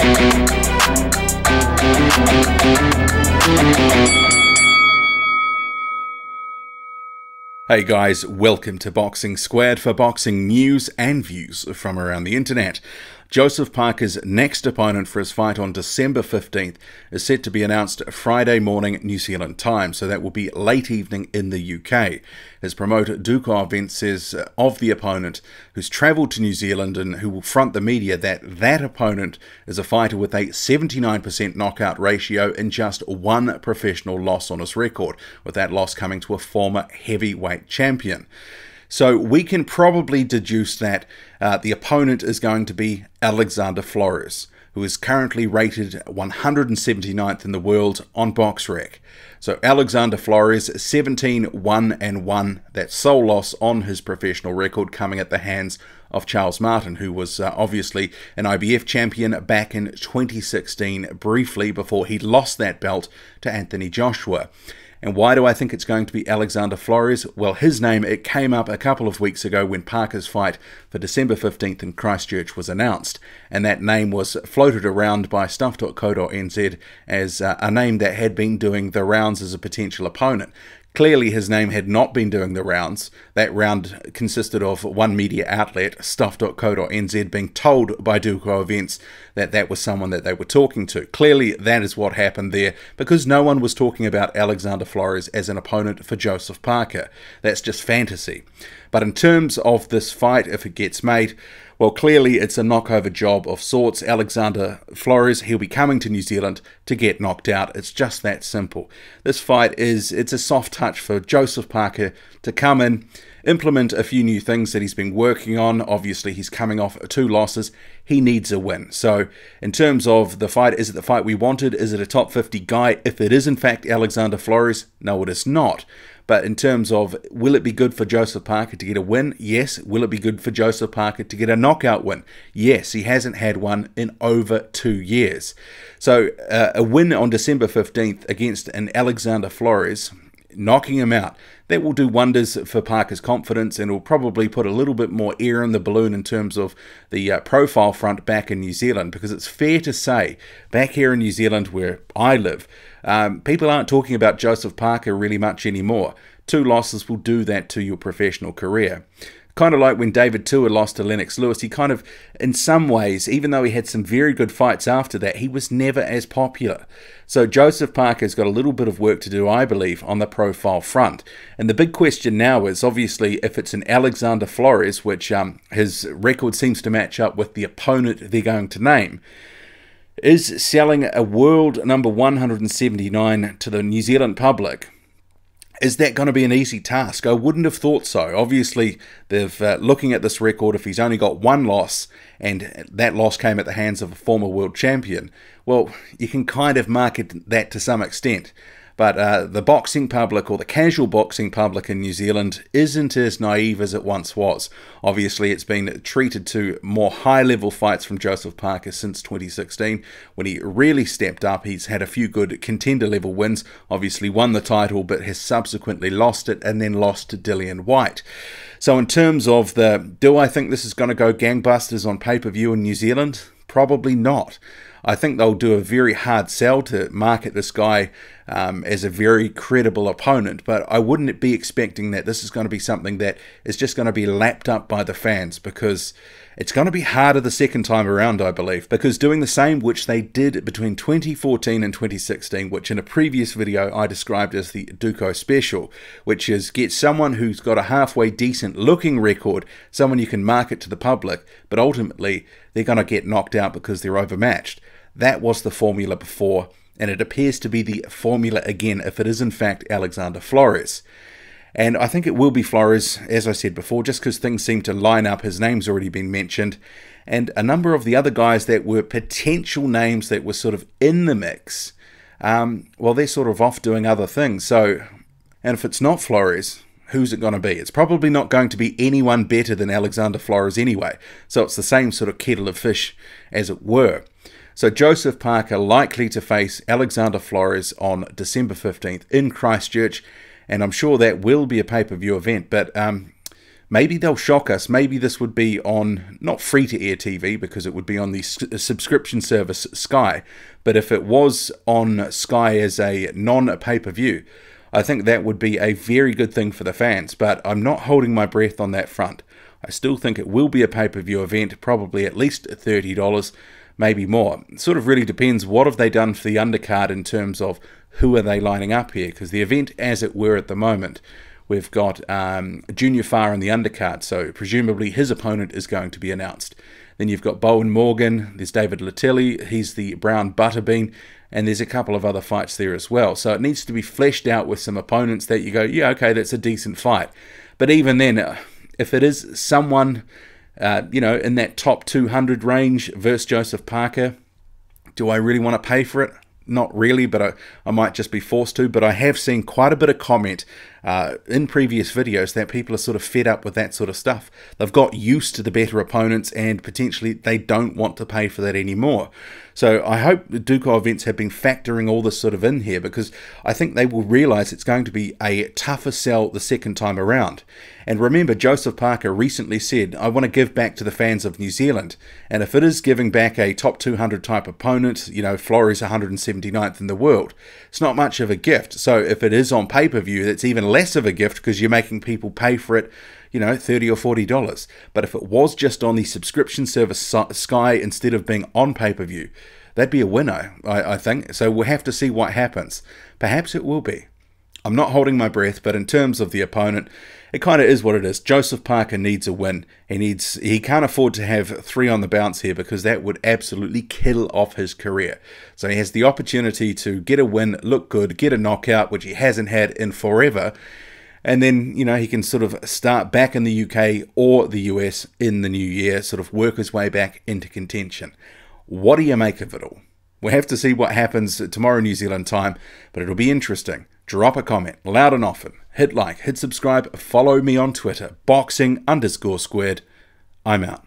Hey guys, welcome to Boxing Squared for boxing news and views from around the internet. Joseph Parker's next opponent for his fight on December 15th is set to be announced Friday morning New Zealand time, so that will be late evening in the UK. His promoter Duco Events says of the opponent, who's travelled to New Zealand and who will front the media, that opponent is a fighter with a 79% knockout ratio and just one professional loss on his record, with that loss coming to a former heavyweight champion. So we can probably deduce that the opponent is going to be Alexander Flores, who is currently rated 179th in the world on BoxRec. So Alexander Flores, 17-1-1, that sole loss on his professional record coming at the hands of Charles Martin, who was obviously an IBF champion back in 2016, briefly before he lost that belt to Anthony Joshua. And why do I think it's going to be Alexander Flores? Well, his name, it came up a couple of weeks ago when Parker's fight for December 15th in Christchurch was announced. And that name was floated around by stuff.co.nz as a name that had been doing the rounds as a potential opponent. Clearly, his name had not been doing the rounds. That round consisted of one media outlet, stuff.co.nz, being told by Duco Events that that was someone that they were talking to. Clearly, that is what happened there, because no one was talking about Alexander Flores as an opponent for Joseph Parker. That's just fantasy. But in terms of this fight, if it gets made, well, clearly it's a knockover job of sorts. Alexander Flores, he'll be coming to New Zealand to get knocked out. It's just that simple. This fight it's a soft touch for Joseph Parker to come in, implement a few new things that he's been working on. Obviously, he's coming off 2 losses. He needs a win. So in terms of the fight, is it the fight we wanted? Is it a top 50 guy? If it is in fact Alexander Flores, no, it is not. But in terms of, will it be good for Joseph Parker to get a win? Yes. Will it be good for Joseph Parker to get a knockout win? Yes. He hasn't had one in over 2 years. So a win on December 15th against an Alexander Flores, knocking him out, that will do wonders for Parker's confidence, and will probably put a little bit more air in the balloon in terms of the profile front back in New Zealand, because it's fair to say, back here in New Zealand where I live, people aren't talking about Joseph Parker really much anymore. 2 losses will do that to your professional career. Kind of like when David Tua lost to Lennox Lewis, he kind of, in some ways, even though he had some very good fights after that, he was never as popular. So Joseph Parker's got a little bit of work to do, I believe, on the profile front. And the big question now is, obviously, if it's an Alexander Flores, which his record seems to match up with the opponent they're going to name, is selling a world number 179 to the New Zealand public, is that going to be an easy task? I wouldn't have thought so. Obviously, they've looking at this record, if he's only got 1 loss, and that loss came at the hands of a former world champion, well, you can kind of market that to some extent. But the boxing public, or the casual boxing public in New Zealand, isn't as naive as it once was. Obviously, it's been treated to more high-level fights from Joseph Parker since 2016, when he really stepped up. He's had a few good contender-level wins, obviously won the title, but has subsequently lost it, and then lost to Dillian Whyte. So in terms of do I think this is going to go gangbusters on pay-per-view in New Zealand? Probably not. I think they'll do a very hard sell to market this guy as a very credible opponent, but I wouldn't be expecting that this is going to be something that is just going to be lapped up by the fans, because it's going to be harder the second time around, I believe, because doing the same which they did between 2014 and 2016, which in a previous video I described as the Duco Special, which is get someone who's got a halfway decent looking record, someone you can market to the public, but ultimately they're going to get knocked out because they're overmatched. That was the formula before, and it appears to be the formula again if it is in fact Alexander Flores. And I think it will be Flores, as I said before, just because things seem to line up. His name's already been mentioned, and a number of the other guys that were potential names that were sort of in the mix, well, they're sort of off doing other things. So, and if it's not Flores, who's it going to be? It's probably not going to be anyone better than Alexander Flores anyway. So it's the same sort of kettle of fish, as it were. So Joseph Parker likely to face Alexander Flores on December 15th in Christchurch, and I'm sure that will be a pay-per-view event, but Maybe they'll shock us. Maybe this would be on, not free-to-air TV, because it would be on the subscription service Sky, but if it was on Sky as a non-pay-per-view, I think that would be a very good thing for the fans, but I'm not holding my breath on that front. I still think it will be a pay-per-view event, probably at least $30, maybe more. It sort of really depends what have they done for the undercard in terms of who are they lining up here, because the event as it were at the moment, we've got Junior Farr in the undercard, so presumably his opponent is going to be announced. Then you've got Bowen Morgan, there's David Latelli, he's the brown butterbean, and there's a couple of other fights there as well. So it needs to be fleshed out with some opponents that you go, yeah, okay, that's a decent fight. But even then, if it is someone, in that top 200 range versus Joseph Parker, do I really want to pay for it? Not really, but I might just be forced to. But I have seen quite a bit of comment in previous videos that people are sort of fed up with that sort of stuff. They've got used to the better opponents and potentially they don't want to pay for that anymore. So I hope the Duco events have been factoring all this sort of in here, because I think they will realise it's going to be a tougher sell the second time around. And remember, Joseph Parker recently said, I want to give back to the fans of New Zealand. And if it is giving back a top 200 type opponent, Flores 179th in the world, it's not much of a gift. So if it is on pay-per-view, that's even less of a gift because you're making people pay for it, $30 or $40. But if it was just on the subscription service Sky instead of being on pay-per-view, that'd be a winner, I think. So we'll have to see what happens. Perhaps it will be. I'm not holding my breath, but in terms of the opponent, it kind of is what it is. Joseph Parker needs a win. He can't afford to have 3 on the bounce here, because that would absolutely kill off his career. So he has the opportunity to get a win, look good, get a knockout, which he hasn't had in forever. And then, he can sort of start back in the UK or the US in the new year, sort of work his way back into contention. What do you make of it all? We'll have to see what happens tomorrow New Zealand time, but it'll be interesting. Drop a comment, loud and often. Hit like, hit subscribe, follow me on Twitter, boxing_squared. I'm out.